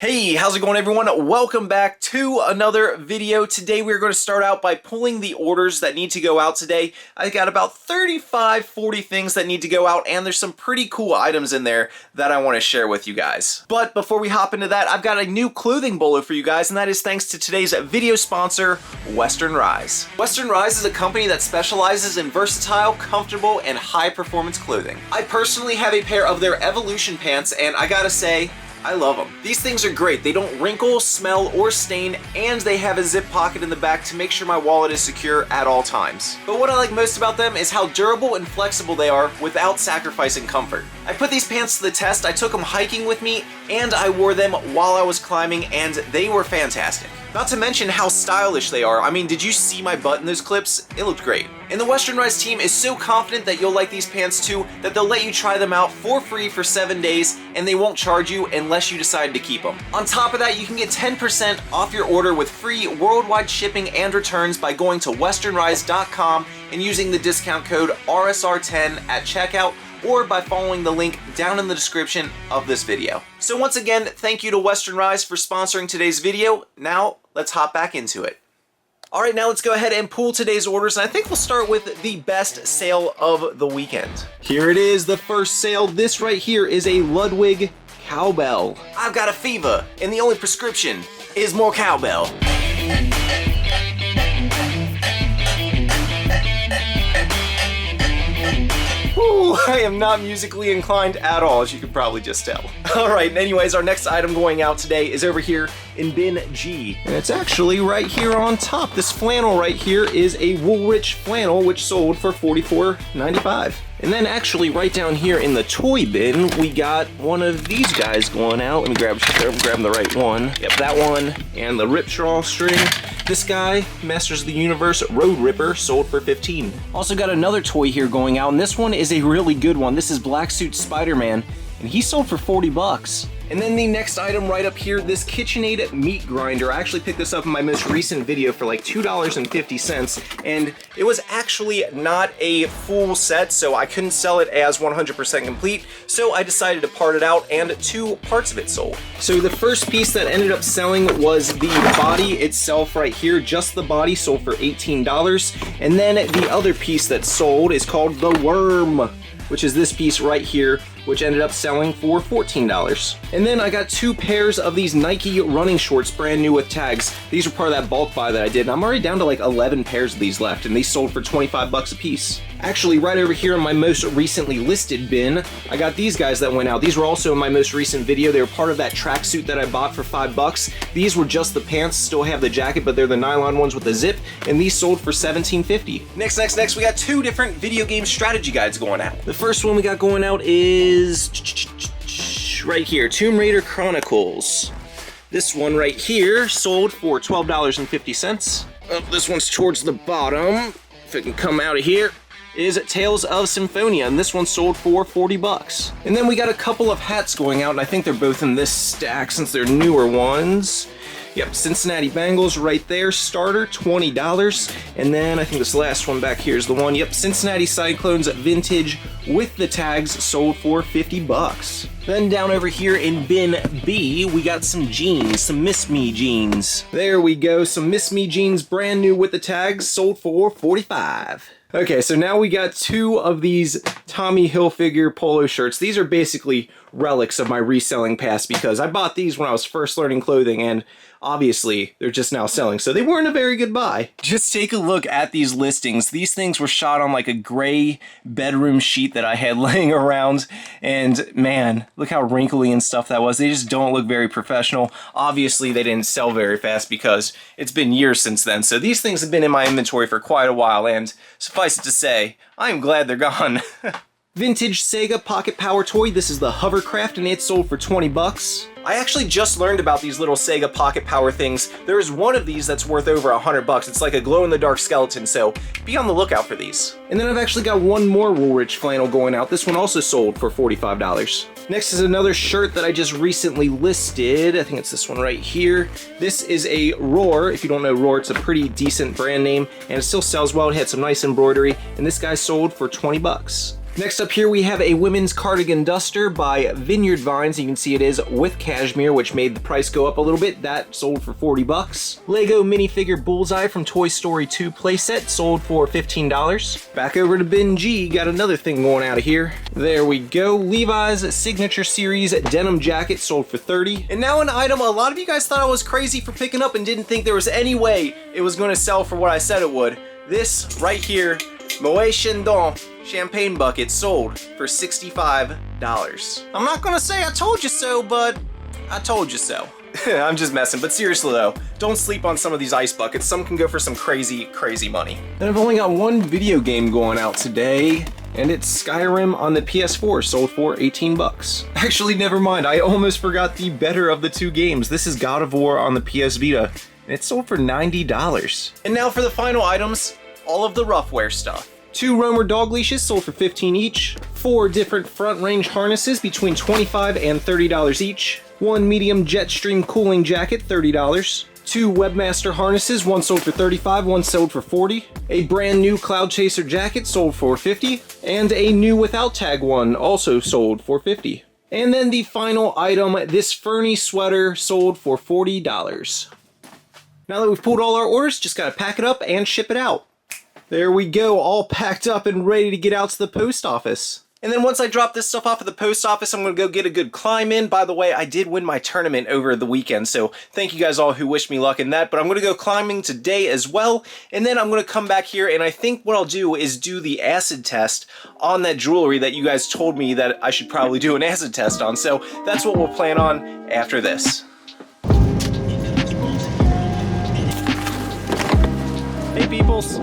Hey, how's it going everyone? Welcome back to another video. Today we're going to start out by pulling the orders that need to go out today. I got about 40 things that need to go out, and there's some pretty cool items in there that I want to share with you guys. But before we hop into that, I've got a new clothing bolo for you guys, and that is thanks to today's video sponsor, Western Rise. Western Rise is a company that specializes in versatile, comfortable, and high-performance clothing. I personally have a pair of their Evolution pants, and I gotta say, I love them. These things are great. They don't wrinkle, smell, or stain, and they have a zip pocket in the back to make sure my wallet is secure at all times. But what I like most about them is how durable and flexible they are without sacrificing comfort. I put these pants to the test. I took them hiking with me, and I wore them while I was climbing, and they were fantastic. Not to mention how stylish they are. I mean, did you see my butt in those clips? It looked great. And the Western Rise team is so confident that you'll like these pants too, that they'll let you try them out for free for 7 days, and they won't charge you unless you decide to keep them. On top of that, you can get 10% off your order with free worldwide shipping and returns by going to westernrise.com and using the discount code RSR10 at checkout, or by following the link down in the description of this video. So once again, thank you to Western Rise for sponsoring today's video. Now, let's hop back into it. Alright, now let's go ahead and pull today's orders, and I think we'll start with the best sale of the weekend. Here it is, the first sale. This right here is a Ludwig cowbell. I've got a fever, and the only prescription is more cowbell. Ooh, I am not musically inclined at all, as you can probably just tell. Alright, anyways, our next item going out today is over here in bin G. And it's actually right here on top. This flannel right here is a Woolrich flannel, which sold for $44.95. And then actually right down here in the toy bin, we got one of these guys going out. Let me grab the right one. Yep, that one. And the Ripstraw string. This guy, Masters of the Universe Road Ripper, sold for $15. Also got another toy here going out, and this one is a really good one. This is Black Suit Spider-Man, and he sold for $40. And then the next item right up here, this KitchenAid meat grinder. I actually picked this up in my most recent video for like $2.50, and it was actually not a full set, so I couldn't sell it as 100% complete, so I decided to part it out, and 2 parts of it sold. So the first piece that ended up selling was the body itself right here. Just the body sold for $18, and then the other piece that sold is called the worm, which is this piece right here, which ended up selling for $14. And then I got 2 pairs of these Nike running shorts, brand new with tags. These were part of that bulk buy that I did, and I'm already down to like 11 pairs of these left, and these sold for 25 bucks a piece. Actually, right over here in my most recently listed bin, I got these guys that went out. These were also in my most recent video. They were part of that tracksuit that I bought for 5 bucks. These were just the pants, still have the jacket, but they're the nylon ones with the zip, and these sold for $17.50. Next, we got 2 different video game strategy guides going out. The first one we got going out is right here, Tomb Raider Chronicles. This one right here sold for $12.50. Oh, this one's towards the bottom. If it can come out of here, is Tales of Symphonia, and this one sold for $40. And then we got a couple of hats going out, and I think they're both in this stack since they're newer ones. Yep, Cincinnati Bengals right there, starter, $20. And then I think this last one back here is the one. Yep, Cincinnati Cyclones vintage with the tags, sold for $50. Then down over here in bin B, we got some jeans, some Miss Me jeans. There we go, some Miss Me jeans, brand new with the tags, sold for $45. Okay, so now we got 2 of these Tommy Hilfiger polo shirts. These are basically relics of my reselling past because I bought these when I was first learning clothing, and obviously they're just now selling, so they weren't a very good buy. Just take a look at these listings. These things were shot on like a gray bedroom sheet that I had laying around, and man, look how wrinkly and stuff that was. They just don't look very professional. Obviously they didn't sell very fast because it's been years since then, so these things have been in my inventory for quite a while, and suffice it to say, I am glad they're gone. Vintage Sega Pocket Power toy. This is the Hovercraft, and it sold for 20 bucks. I actually just learned about these little Sega Pocket Power things. There is one of these that's worth over 100 bucks. It's like a glow-in-the-dark skeleton, so be on the lookout for these. And then I've actually got one more Woolrich flannel going out. This one also sold for $45. Next is another shirt that I just recently listed. I think it's this one right here. This is a Roar. If you don't know Roar, it's a pretty decent brand name, and it still sells well. It had some nice embroidery, and this guy sold for 20 bucks. Next up here we have a women's cardigan duster by Vineyard Vines. You can see it is with cashmere, which made the price go up a little bit. That sold for 40 bucks. Lego minifigure Bullseye from Toy Story 2 playset sold for $15. Back over to Bin G, got another thing going out of here. There we go. Levi's Signature Series denim jacket sold for 30. And now an item a lot of you guys thought I was crazy for picking up and didn't think there was any way it was going to sell for what I said it would. This right here, Moët Chandon champagne bucket sold for $65. I'm not gonna say I told you so, but I told you so. I'm just messing, but seriously though, don't sleep on some of these ice buckets. Some can go for some crazy, crazy money. Then I've only got one video game going out today, and it's Skyrim on the PS4, sold for 18 bucks. Actually, never mind, I almost forgot the better of the two games. This is God of War on the PS Vita, and it sold for $90. And now for the final items, all of the Roughwear stuff. 2 Roamer dog leashes sold for 15 each, 4 different front range harnesses between $25 and $30 each, 1 medium Jetstream cooling jacket, $30, 2 Webmaster harnesses, one sold for $35, one sold for $40, a brand new Cloud Chaser jacket sold for $50, and a new without tag one also sold for $50. And then the final item, this Fernie sweater sold for $40. Now that we've pulled all our orders, just gotta pack it up and ship it out. There we go, all packed up and ready to get out to the post office. And then once I drop this stuff off at the post office, I'm gonna go get a good climb in. By the way, I did win my tournament over the weekend, so thank you guys all who wished me luck in that, but I'm gonna go climbing today as well, and then I'm gonna come back here, and I think what I'll do is do the acid test on that jewelry that you guys told me that I should probably do an acid test on, so that's what we'll plan on after this. Hey peoples.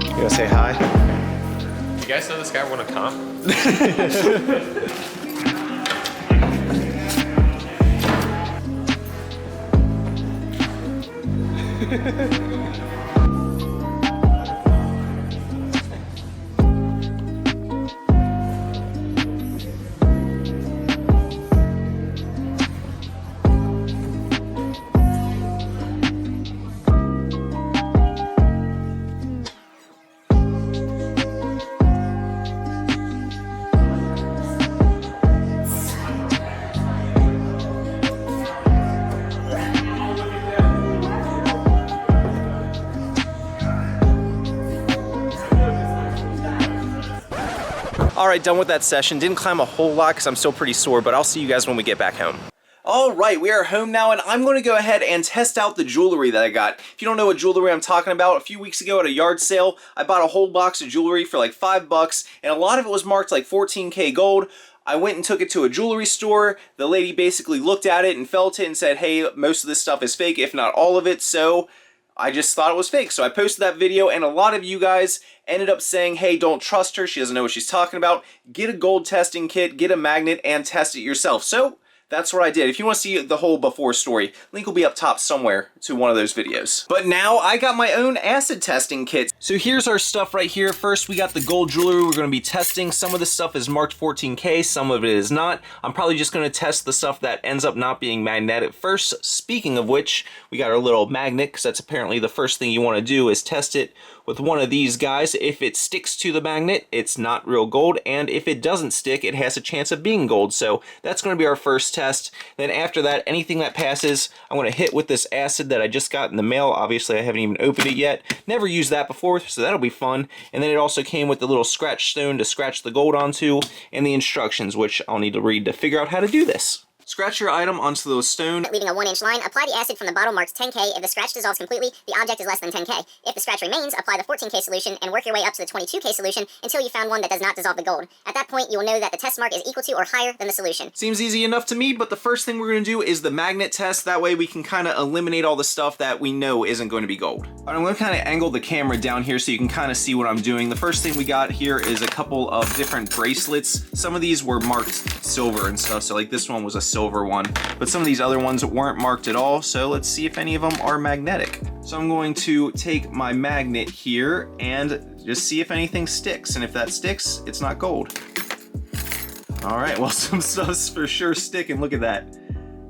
You gonna say hi? You guys know this guy won a comp? All right, done with that session. Didn't climb a whole lot because I'm still pretty sore, but I'll see you guys when we get back home. All right, we are home now, and I'm going to go ahead and test out the jewelry that I got. If you don't know what jewelry I'm talking about, a few weeks ago at a yard sale, I bought a whole box of jewelry for like $5, and a lot of it was marked like 14K gold. I went and took it to a jewelry store. The lady basically looked at it and felt it and said, hey, most of this stuff is fake, if not all of it, so I just thought it was fake. So I posted that video, and a lot of you guys ended up saying, hey, don't trust her, she doesn't know what she's talking about. Get a gold testing kit, get a magnet, and test it yourself. So that's what I did. If you want to see the whole before story, link will be up top somewhere to one of those videos. But now I got my own acid testing kit. So here's our stuff right here. First, we got the gold jewelry we're going to be testing. Some of the stuff is marked 14K, some of it is not. I'm probably just going to test the stuff that ends up not being magnetic first. Speaking of which, we got our little magnet, because that's apparently the first thing you want to do is test it with one of these guys. If it sticks to the magnet, it's not real gold, and if it doesn't stick, it has a chance of being gold. So that's going to be our first test. Then after that, anything that passes, I'm going to hit with this acid that I just got in the mail. Obviously, I haven't even opened it yet. Never used that before, so that'll be fun. And then it also came with the little scratch stone to scratch the gold onto, and the instructions, which I'll need to read to figure out how to do this. Scratch your item onto the stone, leaving a 1-inch line. Apply the acid from the bottle marked 10K. If the scratch dissolves completely, the object is less than 10K. If the scratch remains, apply the 14K solution and work your way up to the 22K solution until you found one that does not dissolve the gold. At that point, you will know that the test mark is equal to or higher than the solution. Seems easy enough to me, but the first thing we're going to do is the magnet test. That way we can kind of eliminate all the stuff that we know isn't going to be gold. All right, I'm going to kind of angle the camera down here so you can kind of see what I'm doing. The first thing we got here is a couple of different bracelets. Some of these were marked silver and stuff, so like this one was a silver one. But some of these other ones weren't marked at all, so let's see if any of them are magnetic. So I'm going to take my magnet here and just see if anything sticks, and if that sticks, it's not gold. All right, well, some stuff's for sure sticking. Look at that.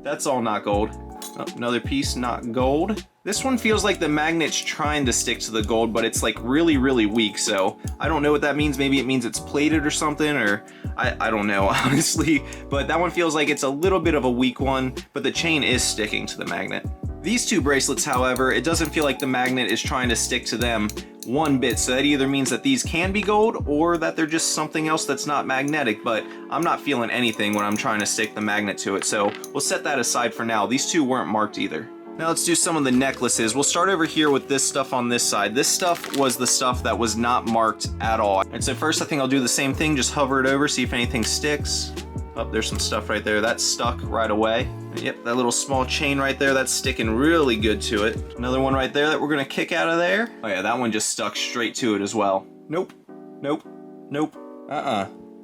That's all not gold. Oh, another piece, not gold. This one feels like the magnet's trying to stick to the gold, but it's like really, really weak. So I don't know what that means. Maybe it means it's plated or something, or I don't know, honestly. But that one feels like it's a little bit of a weak one, but the chain is sticking to the magnet. These two bracelets, however, it doesn't feel like the magnet is trying to stick to them one bit. So that either means that these can be gold or that they're just something else that's not magnetic, but I'm not feeling anything when I'm trying to stick the magnet to it. So we'll set that aside for now. These two weren't marked either. Now let's do some of the necklaces. We'll start over here with this stuff on this side. This stuff was the stuff that was not marked at all. And so first I think I'll do the same thing, just hover it over, see if anything sticks. Oh, there's some stuff right there. That's stuck right away. Yep, that little small chain right there, that's sticking really good to it. Another one right there that we're gonna kick out of there. Oh yeah, that one just stuck straight to it as well. Nope, nope, nope,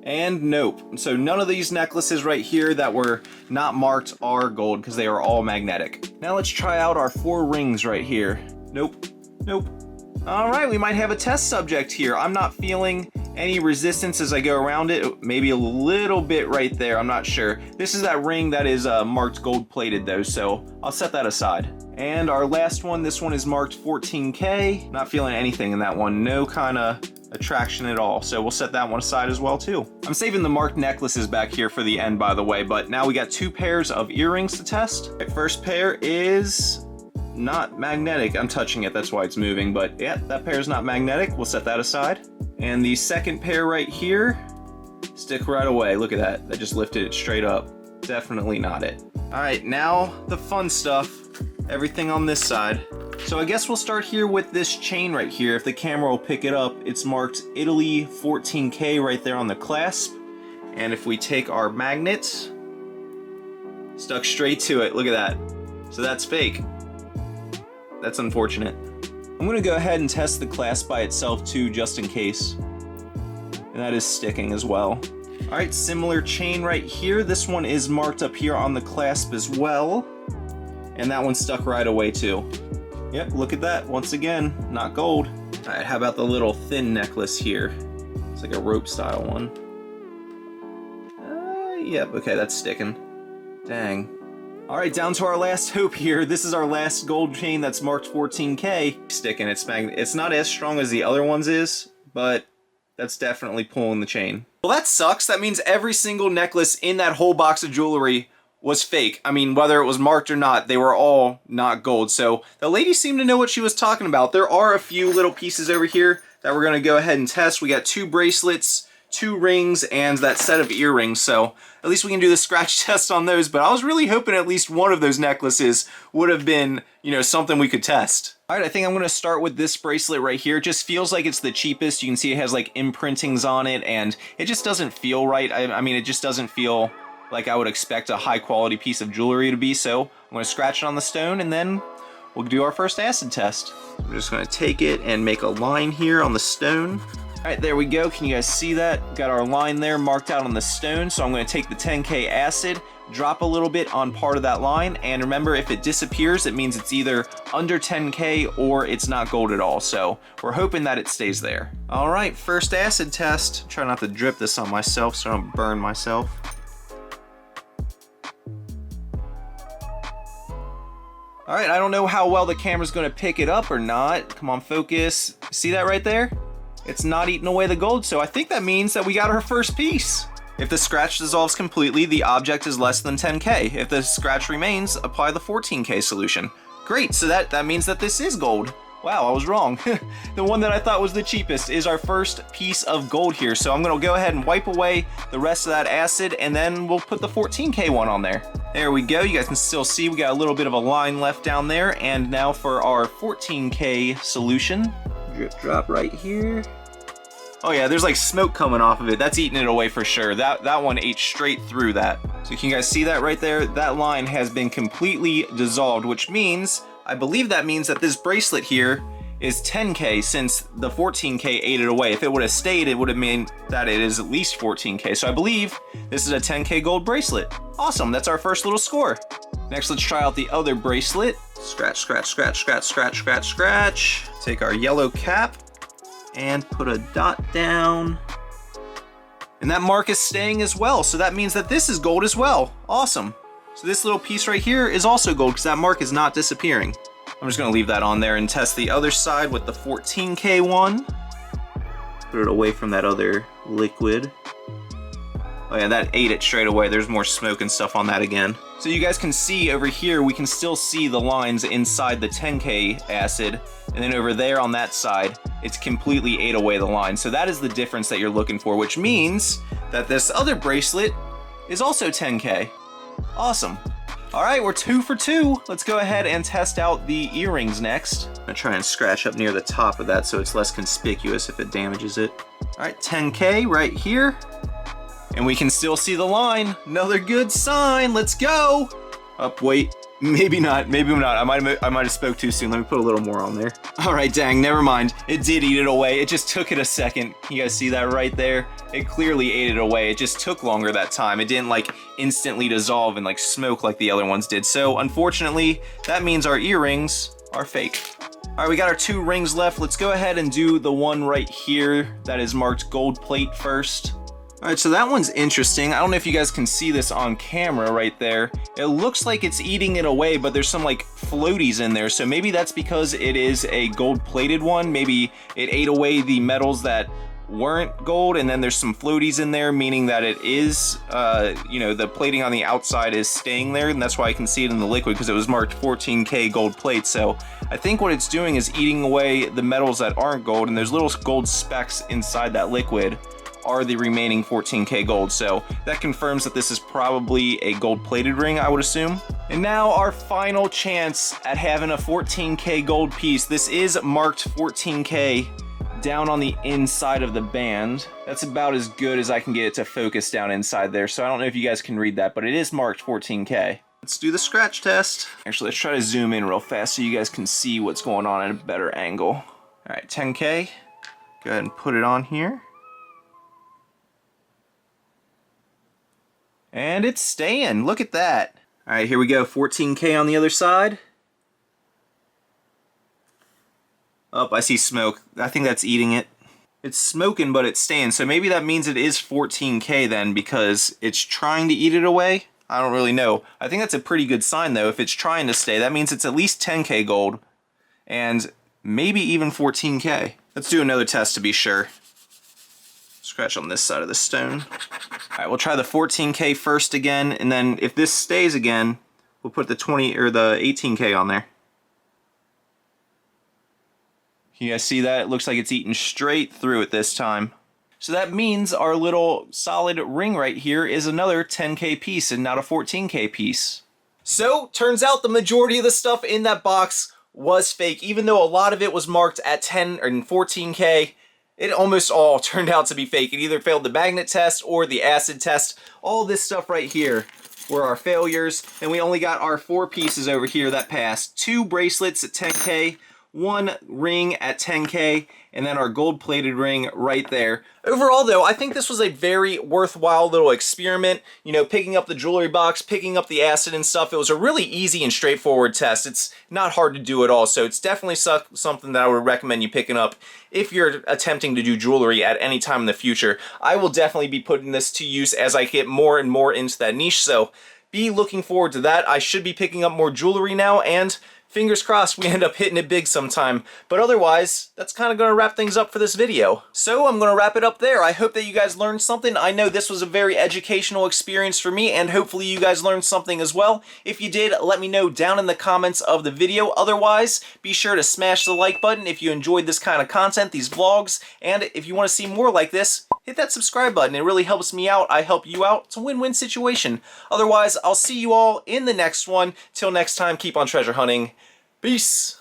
and nope. So none of these necklaces right here that were not marked are gold because they are all magnetic. Now let's try out our 4 rings right here. Nope, nope. All right, we might have a test subject here. I'm not feeling any resistance as I go around it. Maybe a little bit right there, I'm not sure. This is that ring that is marked gold plated though, so I'll set that aside. And our last one, this one is marked 14K. Not feeling anything in that one. No kind of attraction at all. So we'll set that one aside as well too. I'm saving the marked necklaces back here for the end, by the way, but now we got 2 pairs of earrings to test. The first pair is not magnetic. I'm touching it, that's why it's moving, but yeah, that pair is not magnetic. We'll set that aside. And the second pair right here, stick right away. Look at that. That just lifted it straight up. Definitely not it. All right, now the fun stuff. Everything on this side. So I guess we'll start here with this chain right here. If the camera will pick it up, it's marked Italy 14K right there on the clasp. And if we take our magnets, stuck straight to it. Look at that. So that's fake. That's unfortunate. I'm gonna go ahead and test the clasp by itself too, just in case. And that is sticking as well. All right, similar chain right here. This one is marked up here on the clasp as well. And that one stuck right away too. Yep, look at that. Once again, not gold. All right, how about the little thin necklace here? It's like a rope style one. Yep, okay, that's sticking. Dang. All right, down to our last hope here. This is our last gold chain that's marked 14K. Sticking, it's not as strong as the other ones is, but that's definitely pulling the chain. Well, that sucks. That means every single necklace in that whole box of jewelry was fake. I mean, whether it was marked or not, they were all not gold. So the lady seemed to know what she was talking about. There are a few little pieces over here that we're gonna go ahead and test. We got 2 bracelets, 2 rings, and that set of earrings. So at least we can do the scratch test on those, but I was really hoping at least one of those necklaces would have been, you know, something we could test. All right, I think I'm gonna start with this bracelet right here. It just feels like it's the cheapest. You can see it has like imprintings on it, and it just doesn't feel right. I mean, it just doesn't feel like I would expect a high quality piece of jewelry to be. So I'm gonna scratch it on the stone and then we'll do our first acid test. I'm just gonna take it and make a line here on the stone. All right, there we go. Can you guys see that? Got our line there marked out on the stone. So I'm gonna take the 10K acid, drop a little bit on part of that line. And remember, if it disappears, it means it's either under 10K or it's not gold at all. So we're hoping that it stays there. All right, first acid test. Try not to drip this on myself so I don't burn myself. All right, I don't know how well the camera's gonna pick it up or not. Come on, focus. See that right there? It's not eating away the gold, so I think that means that we got our first piece. If the scratch dissolves completely, the object is less than 10K. If the scratch remains, apply the 14K solution. Great, so that means that this is gold. Wow, I was wrong. The one that I thought was the cheapest is our first piece of gold here. So I'm gonna go ahead and wipe away the rest of that acid, and then we'll put the 14K one on there. There we go. You guys can still see we got a little bit of a line left down there. And now for our 14K solution. Drip drop right here. Oh yeah, there's like smoke coming off of it. That's eating it away for sure. That one ate straight through that. So can you guys see that right there? That line has been completely dissolved, which means, I believe that means that this bracelet here is 10K since the 14K ate it away. If it would have stayed, it would have meant that it is at least 14K. So I believe this is a 10K gold bracelet. Awesome, that's our first little score. Next, let's try out the other bracelet. Scratch, scratch, scratch, scratch, scratch, scratch, scratch. Take our yellow cap and put a dot down. And that mark is staying as well. So that means that this is gold as well. Awesome. So this little piece right here is also gold because that mark is not disappearing. I'm just gonna leave that on there and test the other side with the 14K one. Put it away from that other liquid. Oh yeah, that ate it straight away. There's more smoke and stuff on that again. So you guys can see over here, we can still see the lines inside the 10K acid. And then over there on that side, it's completely ate away the line. So that is the difference that you're looking for, which means that this other bracelet is also 10K. Awesome. All right, we're 2 for 2. Let's go ahead and test out the earrings next. I'm gonna try and scratch up near the top of that so it's less conspicuous if it damages it. All right, 10K right here. And we can still see the line. Another good sign. Let's go. Up, wait. Maybe not. Maybe not. I might have spoke too soon. Let me put a little more on there. All right, dang. Never mind. It did eat it away. It just took it a second. You guys see that right there? It clearly ate it away. It just took longer that time. It didn't like instantly dissolve and like smoke like the other ones did. So unfortunately, that means our earrings are fake. All right, we got our 2 rings left. Let's go ahead and do the one right here that is marked gold plate first. All right, so that one's interesting. I don't know if you guys can see this on camera right there. It looks like it's eating it away, but there's some like floaties in there. So maybe that's because it is a gold-plated one. Maybe it ate away the metals that weren't gold, and then there's some floaties in there, meaning that it is, you know, the plating on the outside is staying there, and that's why I can see it in the liquid because it was marked 14K gold plate. So I think what it's doing is eating away the metals that aren't gold, and there's little gold specks inside that liquid are the remaining 14K gold. So that confirms that this is probably a gold-plated ring, I would assume. And now our final chance at having a 14K gold piece. This is marked 14K down on the inside of the band. That's about as good as I can get it to focus down inside there. So I don't know if you guys can read that, but it is marked 14K. Let's do the scratch test. Actually, let's try to zoom in real fast so you guys can see what's going on at a better angle. All right, 10K. Go ahead and put it on here. And it's staying. Look at that. All right, here we go. 14K on the other side. Oh, I see smoke. I think that's eating it. It's smoking, but it's staying. So maybe that means it is 14K then because it's trying to eat it away. I don't really know. I think that's a pretty good sign though. If it's trying to stay, that means it's at least 10K gold and maybe even 14K. Let's do another test to be sure. Scratch on this side of the stone. All right, we'll try the 14K first again, and then if this stays again, we'll put the 20 or the 18K on there. You guys see that? It looks like it's eating straight through it this time. So that means our little solid ring right here is another 10K piece and not a 14K piece. So, turns out the majority of the stuff in that box was fake. Even though a lot of it was marked at 10 and 14K, it almost all turned out to be fake. It either failed the magnet test or the acid test. All this stuff right here were our failures, and we only got our 4 pieces over here that passed. 2 bracelets at 10K, 1 ring at 10K, and then our gold-plated ring right there. Overall, though, I think this was a very worthwhile little experiment. You know, picking up the jewelry box, picking up the acid and stuff. It was a really easy and straightforward test. It's not hard to do at all, so it's definitely something that I would recommend you picking up if you're attempting to do jewelry at any time in the future. I will definitely be putting this to use as I get more and more into that niche, so be looking forward to that. I should be picking up more jewelry now, and fingers crossed we end up hitting it big sometime. But otherwise, that's kind of going to wrap things up for this video. So I'm going to wrap it up there. I hope that you guys learned something. I know this was a very educational experience for me, and hopefully you guys learned something as well. If you did, let me know down in the comments of the video. Otherwise, be sure to smash the like button if you enjoyed this kind of content, these vlogs, and if you want to see more like this, hit that subscribe button. It really helps me out. I help you out. It's a win-win situation. Otherwise, I'll see you all in the next one. Till next time, keep on treasure hunting. Peace.